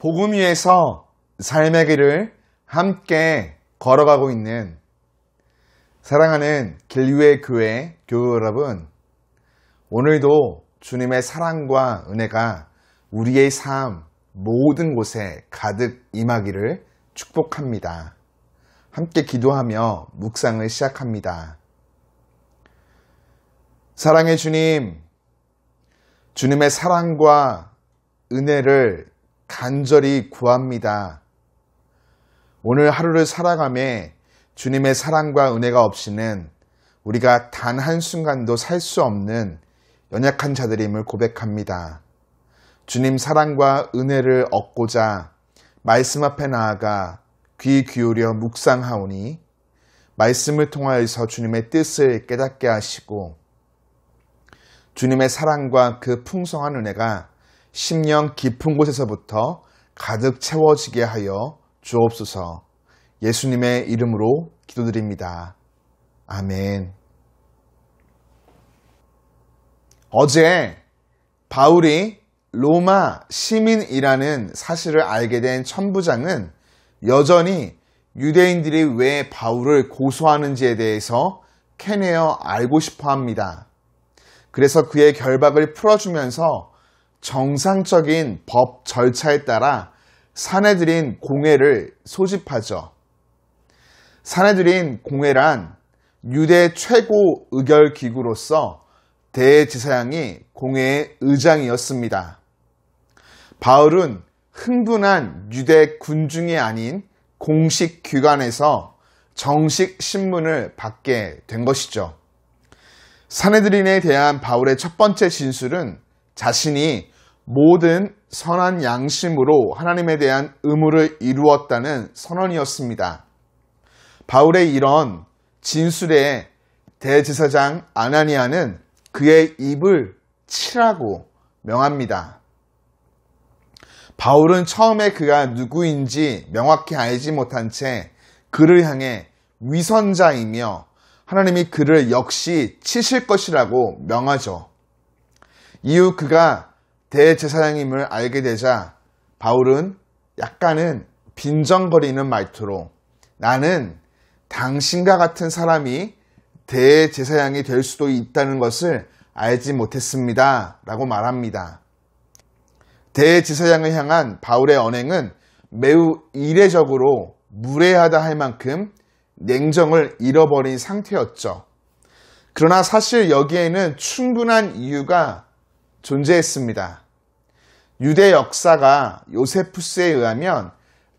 복음 위에서 삶의 길을 함께 걸어가고 있는 사랑하는 길위의 교회 교우 여러분, 오늘도 주님의 사랑과 은혜가 우리의 삶 모든 곳에 가득 임하기를 축복합니다. 함께 기도하며 묵상을 시작합니다. 사랑의 주님, 주님의 사랑과 은혜를 간절히 구합니다. 오늘 하루를 살아가며 주님의 사랑과 은혜가 없이는 우리가 단 한순간도 살 수 없는 연약한 자들임을 고백합니다. 주님 사랑과 은혜를 얻고자 말씀 앞에 나아가 귀 기울여 묵상하오니 말씀을 통하여서 주님의 뜻을 깨닫게 하시고 주님의 사랑과 그 풍성한 은혜가 심령 깊은 곳에서부터 가득 채워지게 하여 주옵소서. 예수님의 이름으로 기도드립니다. 아멘. 어제 바울이 로마 시민이라는 사실을 알게 된 천부장은 여전히 유대인들이 왜 바울을 고소하는지에 대해서 캐내어 알고 싶어 합니다. 그래서 그의 결박을 풀어주면서 정상적인 법 절차에 따라 사내들인 공회를 소집하죠. 사내들인 공회란 유대 최고 의결 기구로서 대제사장이 공회의 의장이었습니다. 바울은 흥분한 유대 군중이 아닌 공식 기관에서 정식 신문을 받게 된 것이죠. 사내들인에 대한 바울의 첫 번째 진술은 자신이 모든 선한 양심으로 하나님에 대한 의무를 이루었다는 선언이었습니다. 바울의 이런 진술에 대제사장 아나니아는 그의 입을 치라고 명합니다. 바울은 처음에 그가 누구인지 명확히 알지 못한 채 그를 향해 위선자이며 하나님이 그를 역시 치실 것이라고 명하죠. 이후 그가 대제사장임을 알게 되자 바울은 약간은 빈정거리는 말투로 나는 당신과 같은 사람이 대제사장이 될 수도 있다는 것을 알지 못했습니다 라고 말합니다. 대제사장을 향한 바울의 언행은 매우 이례적으로 무례하다 할 만큼 냉정을 잃어버린 상태였죠. 그러나 사실 여기에는 충분한 이유가 존재했습니다. 유대 역사가 요세푸스에 의하면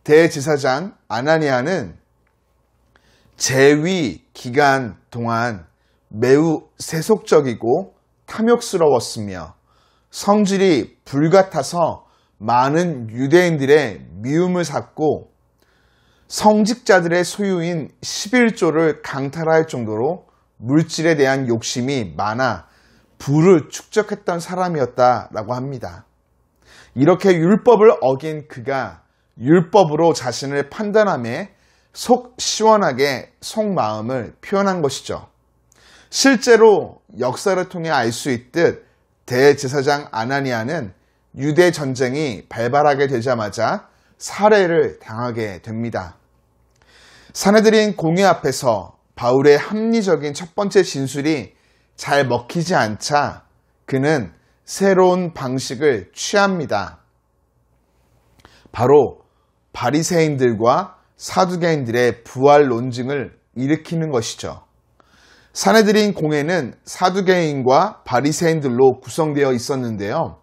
대제사장 아나니아는 재위 기간 동안 매우 세속적이고 탐욕스러웠으며 성질이 불같아서 많은 유대인들의 미움을 샀고 성직자들의 소유인 11조를 강탈할 정도로 물질에 대한 욕심이 많아 부를 축적했던 사람이었다라고 합니다. 이렇게 율법을 어긴 그가 율법으로 자신을 판단하며 속 시원하게 속마음을 표현한 것이죠. 실제로 역사를 통해 알 수 있듯 대제사장 아나니아는 유대 전쟁이 발발하게 되자마자 살해를 당하게 됩니다. 사내들인 공회 앞에서 바울의 합리적인 첫 번째 진술이 잘 먹히지 않자 그는 새로운 방식을 취합니다. 바로 바리새인들과 사두개인들의 부활 논증을 일으키는 것이죠. 사내들인 공회는 사두개인과 바리새인들로 구성되어 있었는데요.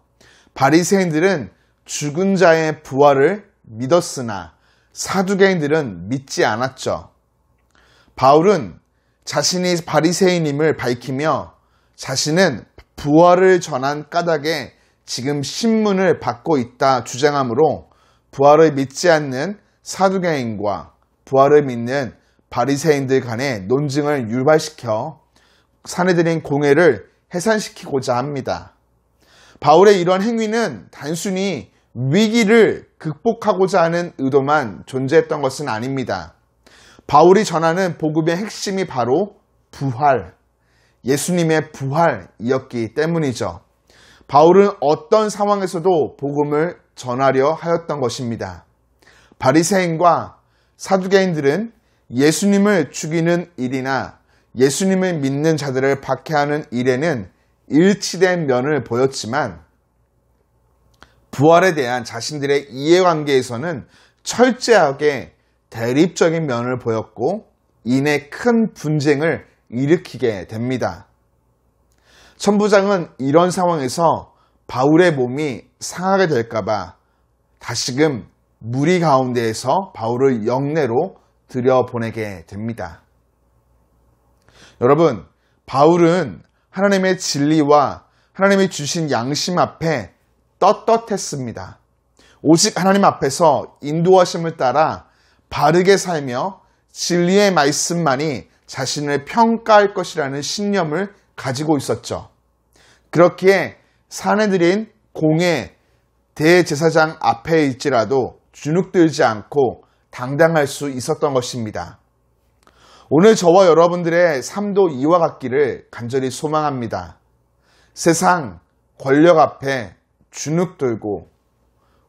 바리새인들은 죽은 자의 부활을 믿었으나 사두개인들은 믿지 않았죠. 바울은 자신이 바리새인임을 밝히며 자신은 부활을 전한 까닭에 지금 신문을 받고 있다 주장하므로 부활을 믿지 않는 사두개인과 부활을 믿는 바리새인들 간의 논증을 유발시켜 사내들인 공회를 해산시키고자 합니다. 바울의 이런 행위는 단순히 위기를 극복하고자 하는 의도만 존재했던 것은 아닙니다. 바울이 전하는 복음의 핵심이 바로 부활, 예수님의 부활이었기 때문이죠. 바울은 어떤 상황에서도 복음을 전하려 하였던 것입니다. 바리새인과 사두개인들은 예수님을 죽이는 일이나 예수님을 믿는 자들을 박해하는 일에는 일치된 면을 보였지만 부활에 대한 자신들의 이해관계에서는 철저하게 대립적인 면을 보였고 이내 큰 분쟁을 일으키게 됩니다. 천부장은 이런 상황에서 바울의 몸이 상하게 될까봐 다시금 무리 가운데에서 바울을 영내로 들여보내게 됩니다. 여러분, 바울은 하나님의 진리와 하나님이 주신 양심 앞에 떳떳했습니다. 오직 하나님 앞에서 인도하심을 따라 바르게 살며 진리의 말씀만이 자신을 평가할 것이라는 신념을 가지고 있었죠. 그렇기에 사내들인 공회 대제사장 앞에 있지라도 주눅들지 않고 당당할 수 있었던 것입니다. 오늘 저와 여러분들의 삶도 이와 같기를 간절히 소망합니다. 세상 권력 앞에 주눅들고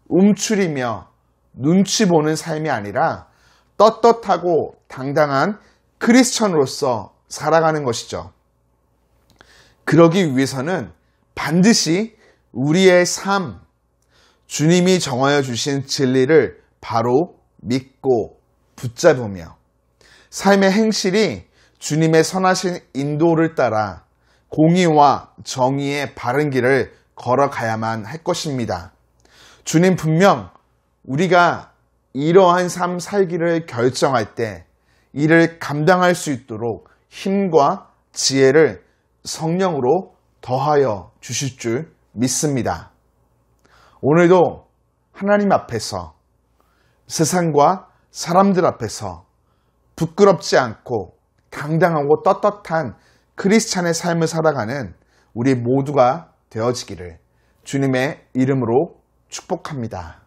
움츠리며 눈치 보는 삶이 아니라 떳떳하고 당당한 크리스천으로서 살아가는 것이죠. 그러기 위해서는 반드시 우리의 삶, 주님이 정하여 주신 진리를 바로 믿고 붙잡으며 삶의 행실이 주님의 선하신 인도를 따라 공의와 정의의 바른 길을 걸어가야만 할 것입니다. 주님 분명 우리가 이러한 삶 살기를 결정할 때 이를 감당할 수 있도록 힘과 지혜를 성령으로 더하여 주실 줄 믿습니다. 오늘도 하나님 앞에서 세상과 사람들 앞에서 부끄럽지 않고 당당하고 떳떳한 크리스찬의 삶을 살아가는 우리 모두가 되어지기를 주님의 이름으로 축복합니다.